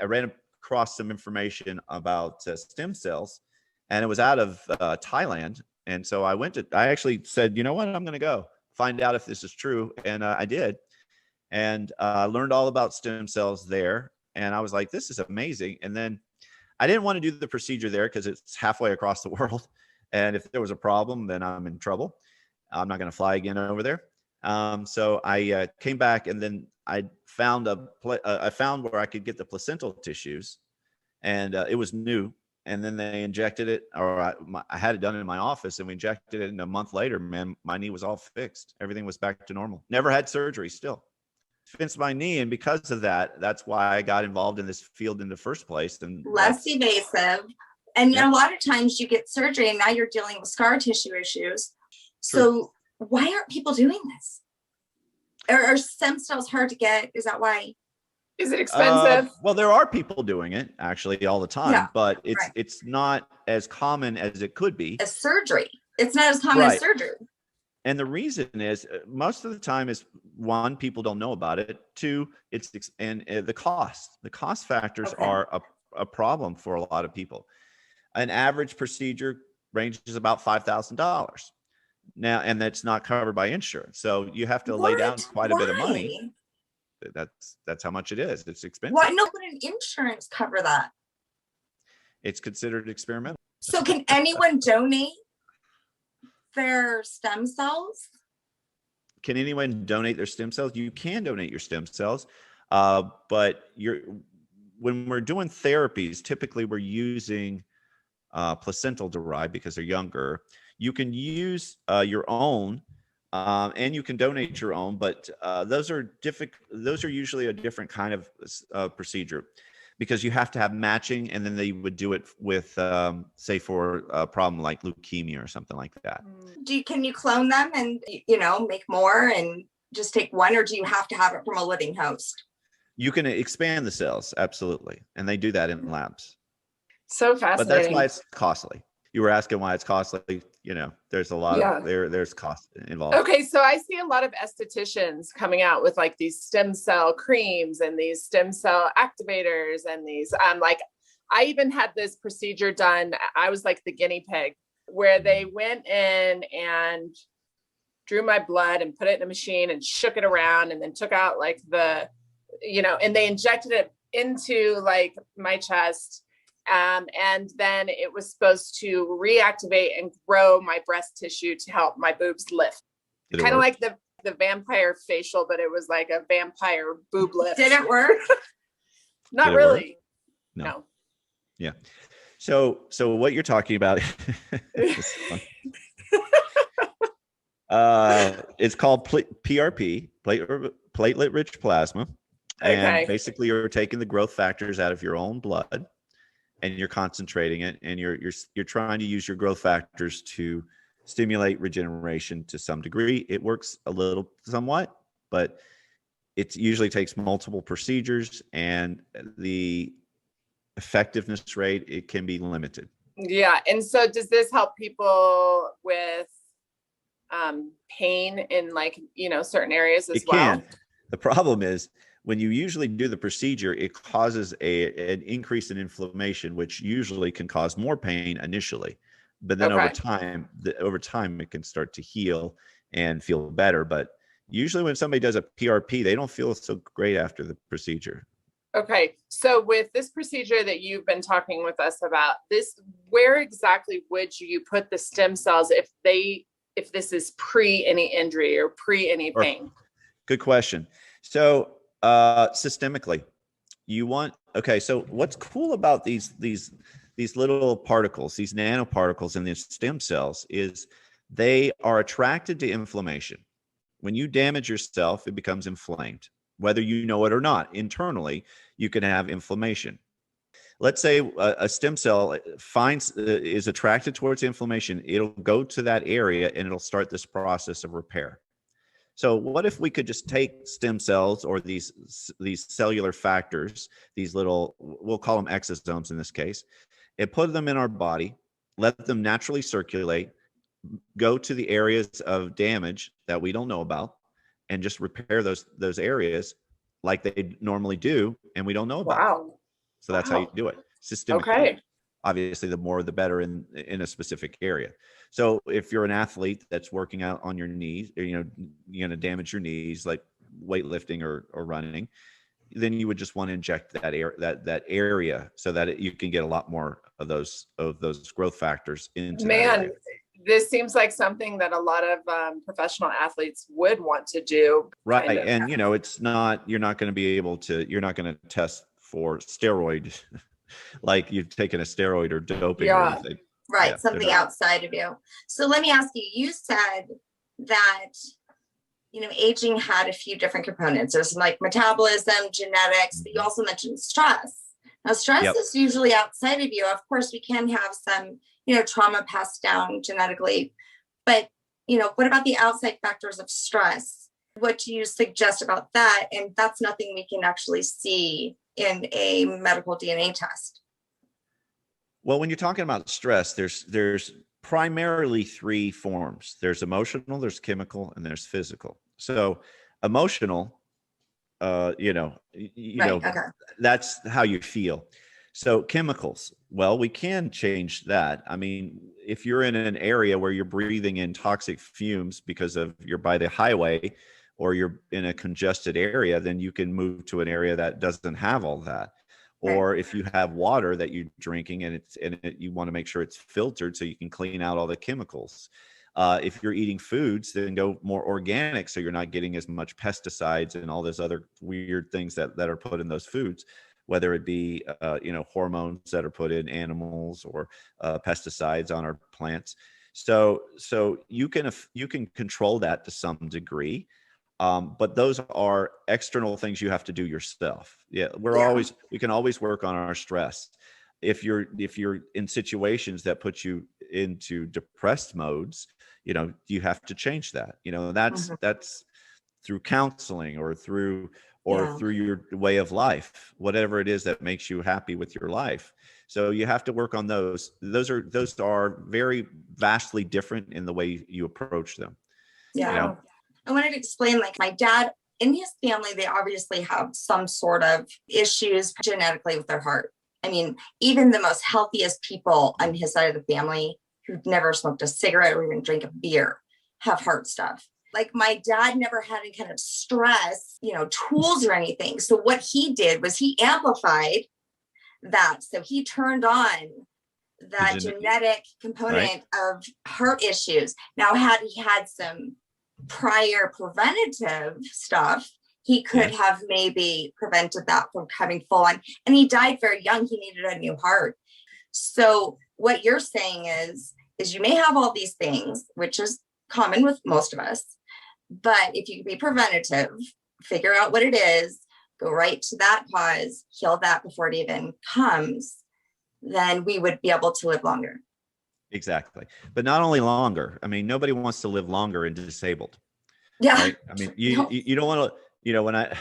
ran across some information about stem cells, and it was out of Thailand. And so I actually said, you know what, I'm going to go find out if this is true. And I did. And I learned all about stem cells there. And I was like, this is amazing. And then I didn't want to do the procedure there because it's halfway across the world. And if there was a problem, then I'm in trouble. I'm not going to fly again over there. So I came back, and then I found I found where I could get the placental tissues, and it was new. And then they injected it, or I had it done in my office, and we injected it. And a month later, man, my knee was all fixed. Everything was back to normal. Never had surgery still. Fixed my knee, and because of that, that's why I got involved in this field in the first place. And less evasive, and a lot of times you get surgery and now you're dealing with scar tissue issues. So why aren't people doing this? Are stem cells hard to get? Is that why? Is it expensive? Well, there are people doing it actually all the time, but it's not as common as it could be. As surgery, it's not as common as surgery. And the reason is most of the time is, one, people don't know about it. Two, the cost. The cost factors are a problem for a lot of people. An average procedure ranges about $5,000 now, and that's not covered by insurance. So you have to lay down quite a bit of money. That's how much it is. It's expensive. Why not would an insurance cover that? It's considered experimental. So can anyone donate their stem cells? Can anyone donate their stem cells? You can donate your stem cells, but when we're doing therapies, typically we're using placental derived because they're younger. You can use your own, and you can donate your own, but those are usually a different kind of procedure, because you have to have matching, and then they would do it with, say, for a problem like leukemia or something like that. Can you clone them and, make more and just take one, or do you have to have it from a living host? You can expand the cells, absolutely. And they do that in labs. So fascinating. But that's why it's costly. You were asking why it's costly. There's a lot of there's cost involved. Okay, so I see a lot of estheticians coming out with like these stem cell creams and these stem cell activators and these I even had this procedure done. I was like the guinea pig, where they went in and drew my blood and put it in a machine and shook it around and then took out like and they injected it into like my chest. And then it was supposed to reactivate and grow my breast tissue to help my boobs lift. Kind of like the vampire facial, but it was like a vampire boob lift. Did it work? Not really. Work? No. Yeah. So what you're talking about it's called PRP, platelet rich plasma. And basically you're taking the growth factors out of your own blood, and you're concentrating it, and you're trying to use your growth factors to stimulate regeneration to some degree. It works somewhat, but it usually takes multiple procedures, and the effectiveness rate, it can be limited. Yeah. And so does this help people with pain in certain areas as well? It can. The problem is, when you usually do the procedure, it causes an increase in inflammation, which usually can cause more pain initially. But then over time, it can start to heal and feel better. But usually when somebody does a PRP, they don't feel so great after the procedure. Okay. So with this procedure that you've been talking with us about, where exactly would you put the stem cells if this is pre any injury or pre any pain? Good question. So systemically, so what's cool about these these little particles, these nanoparticles in these stem cells, is they are attracted to inflammation. When you damage yourself, it becomes inflamed. Whether you know it or not, internally, you can have inflammation. Let's say a stem cell is attracted towards inflammation. It'll go to that area and it'll start this process of repair. So what if we could just take stem cells or these cellular factors, these little, we'll call them exosomes in this case, and put them in our body, let them naturally circulate, go to the areas of damage that we don't know about, and just repair those areas like they normally do, and we don't know about. Wow. So that's how you do it systemically. Okay. Obviously, the more the better in a specific area. So if you're an athlete that's working out on your knees, or, you're going to damage your knees, like weightlifting or running, then you would just want to inject that area so that you can get a lot more of those growth factors into that area. This seems like something that a lot of professional athletes would want to do. Right. Kind of. And, it's not, you're not going to test for steroid, like you've taken a steroid or doping or anything. Right. Yeah, something outside of you. So let me ask you, you said that, aging had a few different components. There's like metabolism, genetics, but you also mentioned stress. Now, stress is usually outside of you. Of course, we can have some, trauma passed down genetically, but, what about the outside factors of stress? What do you suggest about that? And that's nothing we can actually see in a medical DNA test. Well, when you're talking about stress, there's primarily three forms. There's emotional, there's chemical, and there's physical. So emotional, that's how you feel. So chemicals, well, we can change that. I mean, if you're in an area where you're breathing in toxic fumes because you're by the highway or you're in a congested area, then you can move to an area that doesn't have all that. Or if you have water that you're drinking and you want to make sure it's filtered so you can clean out all the chemicals. If you're eating foods, then go more organic so you're not getting as much pesticides and all those other weird things that are put in those foods, whether it be hormones that are put in animals or pesticides on our plants. So you can control that to some degree. But those are external things you have to do yourself. Yeah, we can always work on our stress. If you're in situations that put you into depressed modes, you have to change that. That's through counseling or through your way of life, whatever it is that makes you happy with your life. So you have to work on those. Those are very vastly different in the way you approach them. Yeah. I wanted to explain, like my dad, in his family, they obviously have some sort of issues genetically with their heart. I mean, even the most healthiest people on his side of the family who've never smoked a cigarette or even drank a beer have heart stuff. Like my dad never had any kind of stress, tools or anything. So what he did was he amplified that. So he turned on that genetic component of heart issues. Now, had he had some prior preventative stuff, he could have maybe prevented that from coming full on. And he died very young. He needed a new heart. So what you're saying is you may have all these things, which is common with most of us, but if you can be preventative, figure out what it is, go right to that cause, heal that before it even comes, then we would be able to live longer. Exactly. But not only longer. I mean, nobody wants to live longer and disabled. Yeah. Right? I mean, you don't want to,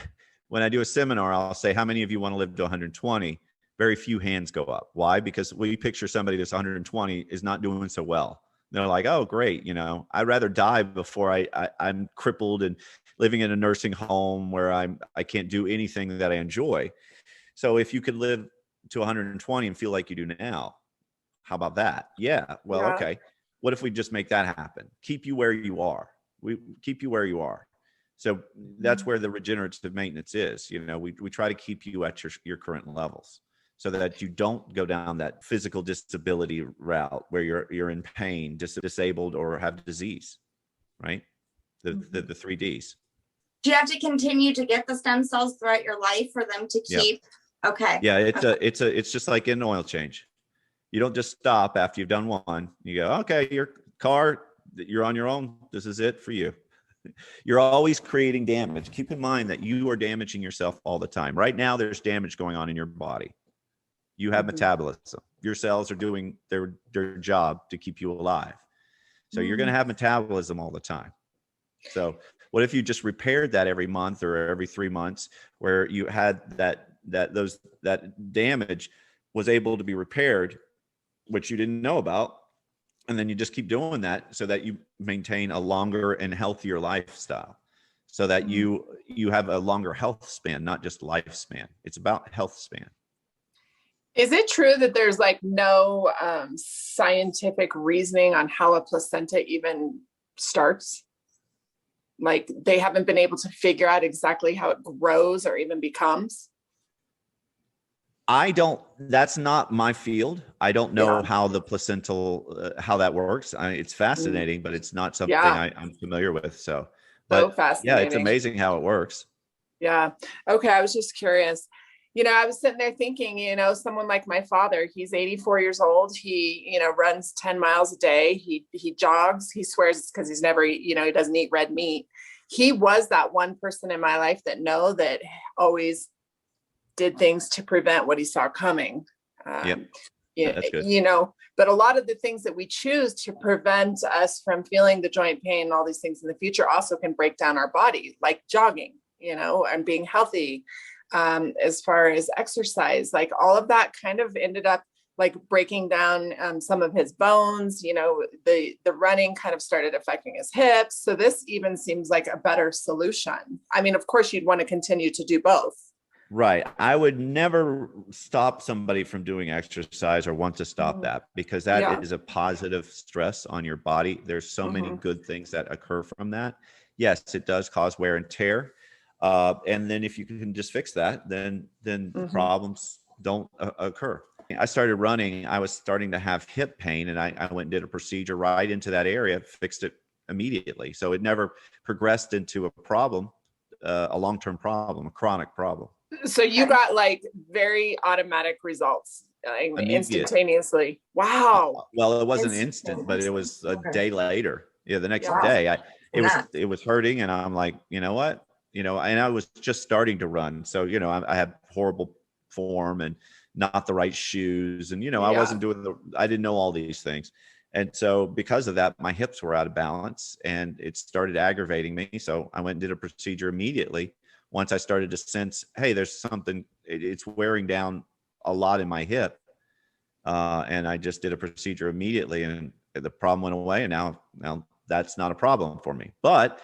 when I do a seminar, I'll say, how many of you want to live to 120? Very few hands go up. Why? Because we picture somebody that's 120 is not doing so well. They're like, oh, great. I'd rather die before I'm crippled and living in a nursing home where I can't do anything that I enjoy. So if you could live to 120 and feel like you do now, how about that? Yeah. Well, okay. What if we just make that happen? Keep you where you are. We keep you where you are. So that's where the regenerative maintenance is. We try to keep you at your current levels so that you don't go down that physical disability route where you're in pain, disabled, or have disease, right? The 3 Ds. Do you have to continue to get the stem cells throughout your life for them to keep? Okay. Yeah. It's just like an oil change. You don't just stop after you've done one. You go, okay, your car, you're on your own. This is it for you. You're always creating damage. Keep in mind that you are damaging yourself all the time. Right now, there's damage going on in your body. You have metabolism. Your cells are doing their job to keep you alive. So you're going to have metabolism all the time. So what if you just repaired that every month or every 3 months, where you had that damage was able to be repaired, which you didn't know about, and then you just keep doing that so that you maintain a longer and healthier lifestyle, so that you have a longer health span, not just lifespan. It's about health span. Is it true that there's like no scientific reasoning on how a placenta even starts? Like they haven't been able to figure out exactly how it grows or even becomes? That's not my field. I don't know how the placental, how that works. It's fascinating, but it's not something I'm familiar with. So fascinating. Yeah, it's amazing how it works. Yeah. Okay. I was just curious. I was sitting there thinking, someone like my father, he's 84 years old. He, runs 10 miles a day. He jogs. He swears it's because he's never, he doesn't eat red meat. He was that one person in my life that always did things to prevent what he saw coming. That's good. But a lot of the things that we choose to prevent us from feeling the joint pain and all these things in the future also can break down our body, like jogging, and being healthy. As far as exercise, like all of that kind of ended up like breaking down some of his bones. The running kind of started affecting his hips. So this even seems like a better solution. I mean, of course, you'd want to continue to do both. Right. I would never stop somebody from doing exercise or want to stop that, because that is a positive stress on your body. There's so many good things that occur from that. Yes, it does cause wear and tear. And then if you can just fix that, then problems don't occur. I started running. I was starting to have hip pain, and I went and did a procedure right into that area, fixed it immediately. So it never progressed into a problem, a long-term problem, a chronic problem. So you got like very automatic results, instantaneously. Wow. Well, it wasn't instant, but it was a day later. Yeah, the next day, it was hurting, and I'm like, you know what? And I was just starting to run. So, I had horrible form and not the right shoes. And, I wasn't I didn't know all these things. And so because of that, my hips were out of balance and it started aggravating me. So I went and did a procedure immediately. Once I started to sense, hey, there's something, it's wearing down a lot in my hip. And I just did a procedure immediately, and the problem went away. And now that's not a problem for me. But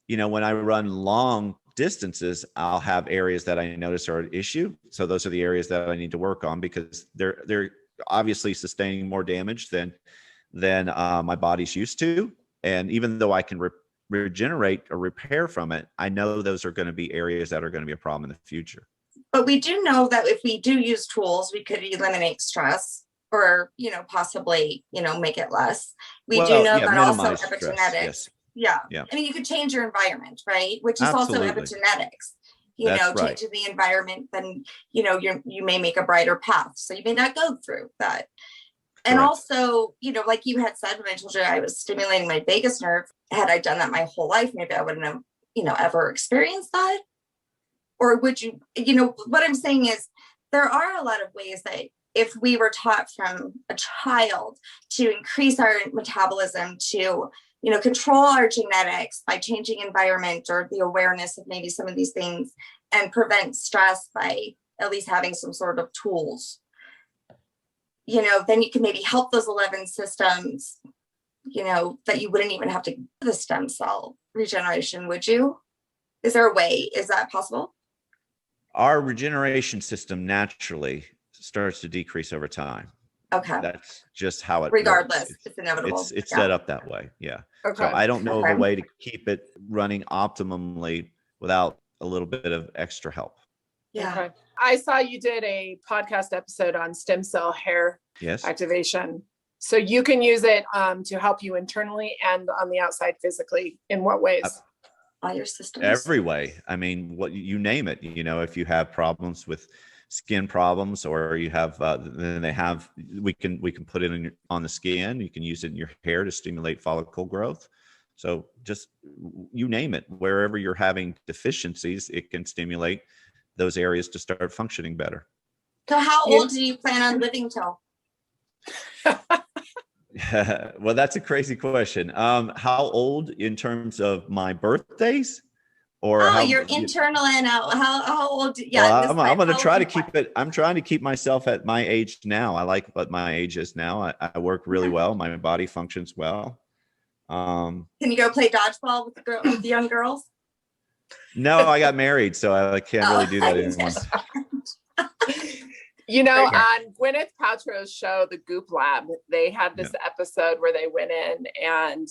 when I run long distances, I'll have areas that I notice are an issue. So those are the areas that I need to work on, because they're obviously sustaining more damage than my body's used to. And even though I can regenerate or repair from it, I know those are going to be areas that are going to be a problem in the future. But we do know that if we do use tools, we could eliminate stress, or, possibly, make it less. We do know that also epigenetics. Yes. Yeah. I mean, you could change your environment, right? Which is Absolutely. also epigenetics. That's right. Changing the environment, then, you may make a brighter path. So you may not go through that. And also, like you had said, when I told you I was stimulating my vagus nerve, had I done that my whole life, maybe I wouldn't have, ever experienced that. Or would you, what I'm saying is there are a lot of ways that if we were taught from a child to increase our metabolism, to, control our genetics by changing environment or the awareness of maybe some of these things, and prevent stress by at least having some sort of tools, then you can maybe help those 11 systems, that you wouldn't even have to do the stem cell regeneration, would you? Is there a way? Is that possible? Our regeneration system naturally starts to decrease over time. Okay. That's just how it regardless works. It's inevitable. It's set up that way. Yeah. Okay. So I don't know of a way to keep it running optimally without a little bit of extra help. Yeah. Okay. I saw you did a podcast episode on stem cell hair activation. So you can use it to help you internally and on the outside physically. In what ways? All your systems. Every way. I mean, what you name it. If you have problems with skin problems, or you have, then we can put it on the skin. You can use it in your hair to stimulate follicle growth. So just, you name it, wherever you're having deficiencies, it can stimulate those areas to start functioning better. So how old do you plan on living till? Well, that's a crazy question. How old in terms of my birthdays? Or your internal and out. How old? Yeah, well, I'm going to try to keep it. I'm trying to keep myself at my age now. I like what my age is now. I work really well. My body functions well. Can you go play dodgeball with the young girls? No, I got married, so I can't really do that anymore. You know, on Gwyneth Paltrow's show, The Goop Lab, they had this episode where they went in and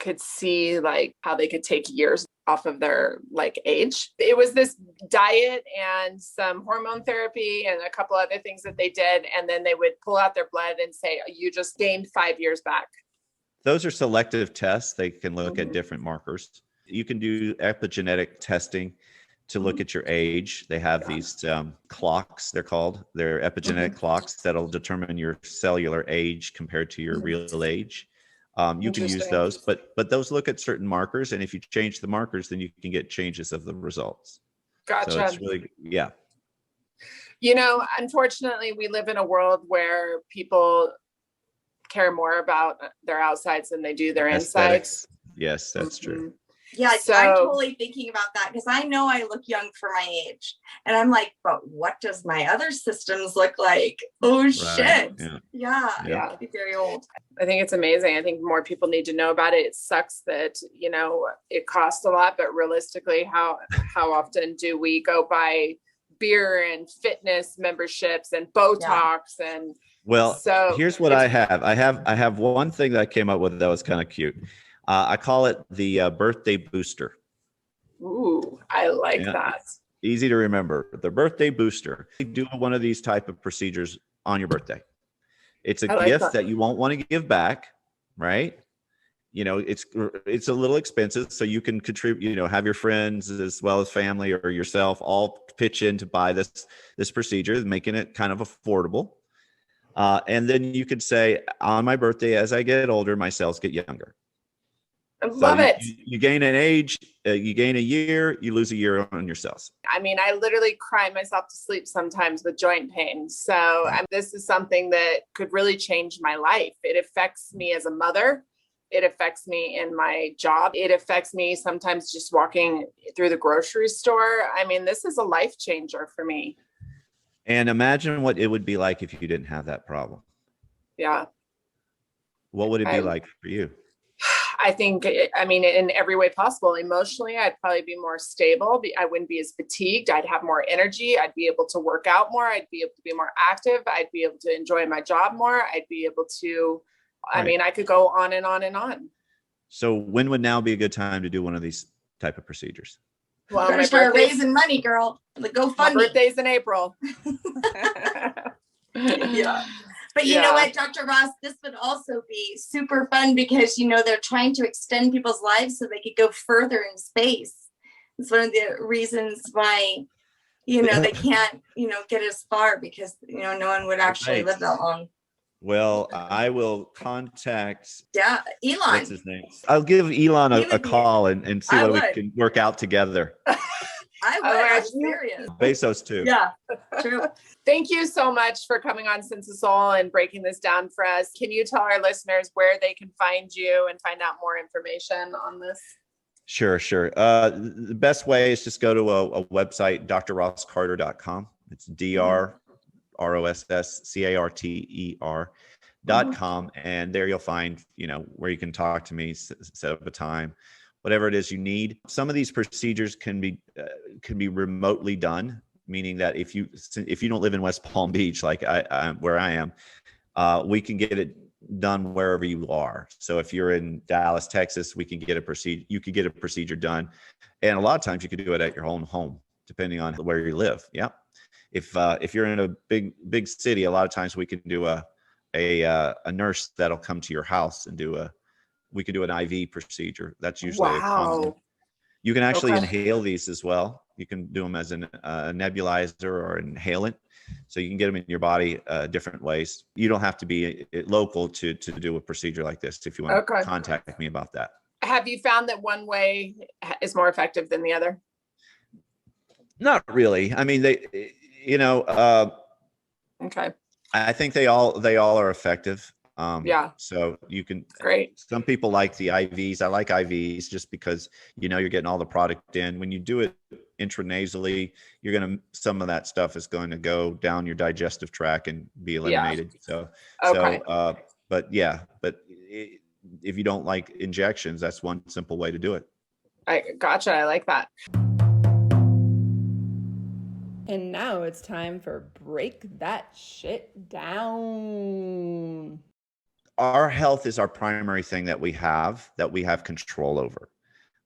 could see like how they could take years off of their like age. It was this diet and some hormone therapy and a couple other things that they did. And then they would pull out their blood and say, you just gained 5 years back. Those are selective tests. They can look at different markers. You can do epigenetic testing to look at your age. They have these clocks, they're called. They're epigenetic clocks that'll determine your cellular age compared to your real age. You can use those, but those look at certain markers, and if you change the markers, then you can get changes of the results. Gotcha. So it's really, You know, unfortunately, we live in a world where people care more about their outsides than they do their insides. Yes, that's true. Yeah, so, I'm totally thinking about that because I know I look young for my age. And I'm like, but what does my other systems look like? Oh, shit. Yeah. I'll be very old. I think it's amazing. I think more people need to know about it. It sucks that, you know, it costs a lot, but realistically, how often do we go buy beer and fitness memberships and Botox and so here's what I have. I have one thing that I came up with that was kind of cute. I call it the birthday booster. Ooh, I like that. Easy to remember. The birthday booster. You do one of these type of procedures on your birthday. It's a gift that you won't want to give back, right? You know, it's a little expensive, so you can contribute, you know, have your friends as well as family or yourself all pitch in to buy this procedure, making it kind of affordable. And then you could say, on my birthday, as I get older, my cells get younger. I love it. You gain an age, you gain a year, you lose a year on your cells. I mean, I literally cry myself to sleep sometimes with joint pain. So this is something that could really change my life. It affects me as a mother. It affects me in my job. It affects me sometimes just walking through the grocery store. I mean, this is a life changer for me. And imagine what it would be like if you didn't have that problem. Yeah. What would it be like for you? I think, I mean, in every way possible. Emotionally, I'd probably be more stable. I wouldn't be as fatigued. I'd have more energy. I'd be able to work out more. I'd be able to be more active. I'd be able to enjoy my job more. I'd be able to, I mean, I could go on and on and on. So when would now be a good time to do one of these type of procedures? Well, my start raising money, girl. Go fund my birthday's in April. Yeah. But you know what, Dr. Ross, this would also be super fun because, you know, they're trying to extend people's lives so they could go further in space. It's one of the reasons why, you know, they can't, you know, get as far because, you know, no one would actually live that long. Well, I will contact Elon. What's his name? I'll give Elon a call and see what we can work out together. I would. I'm serious. Bezos too. Yeah, true. Thank you so much for coming on Sense of Soul and breaking this down for us. Can you tell our listeners where they can find you and find out more information on this? Sure. The best way is just go to a website, drrosscarter.com. It's DRROSSCARTER.com. And there you'll find, you know, where you can talk to me, set up a time, whatever it is you need. Some of these procedures can be remotely done, meaning that if you don't live in West Palm Beach, like where I am, we can get it done wherever you are. So if you're in Dallas, Texas, we can get a procedure. You could get a procedure done, and a lot of times you could do it at your own home, depending on where you live. Yeah. If you're in a big city, a lot of times we can do a nurse that'll come to your house and we could do an IV procedure. That's usually common. You can actually inhale these as well. You can do them as a nebulizer or inhalant. So you can get them in your body different ways. You don't have to be local to do a procedure like this if you want to contact me about that. Have you found that one way is more effective than the other? Not really. I mean, they, you know, okay. I think they all are effective. Yeah. So you can, great. Some people like the IVs. I like IVs just because, you know, you're getting all the product in. When you do it intranasally, some of that stuff is going to go down your digestive tract and be eliminated. Yeah. But if you don't like injections, that's one simple way to do it. Gotcha. I like that. And now it's time for Break That Shit Down. Our health is our primary thing that we have control over.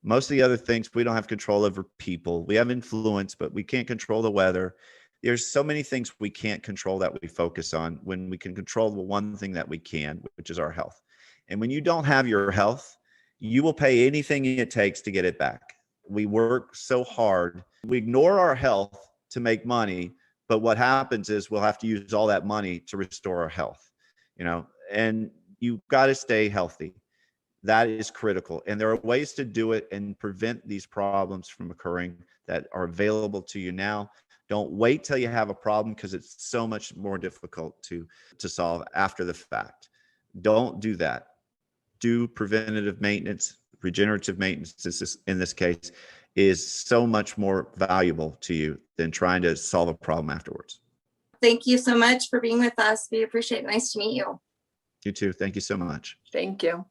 Most of the other things, we don't have control over people. We have influence, but we can't control the weather. There's so many things we can't control that we focus on when we can control the one thing that we can, which is our health. And when you don't have your health, you will pay anything it takes to get it back. We work so hard. We ignore our health to make money, but what happens is we'll have to use all that money to restore our health, you know, and you've got to stay healthy. That is critical. And there are ways to do it and prevent these problems from occurring that are available to you now. Don't wait till you have a problem, because it's so much more difficult to solve after the fact. Don't do that. Do preventative maintenance. Regenerative maintenance, in this case, is so much more valuable to you than trying to solve a problem afterwards. Thank you so much for being with us. We appreciate it. Nice to meet you. You too. Thank you so much. Thank you.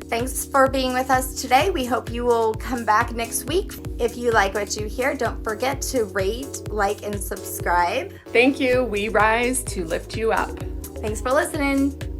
Thanks for being with us today. We hope you will come back next week. If you like what you hear, don't forget to rate, like, and subscribe. Thank you. We rise to lift you up. Thanks for listening.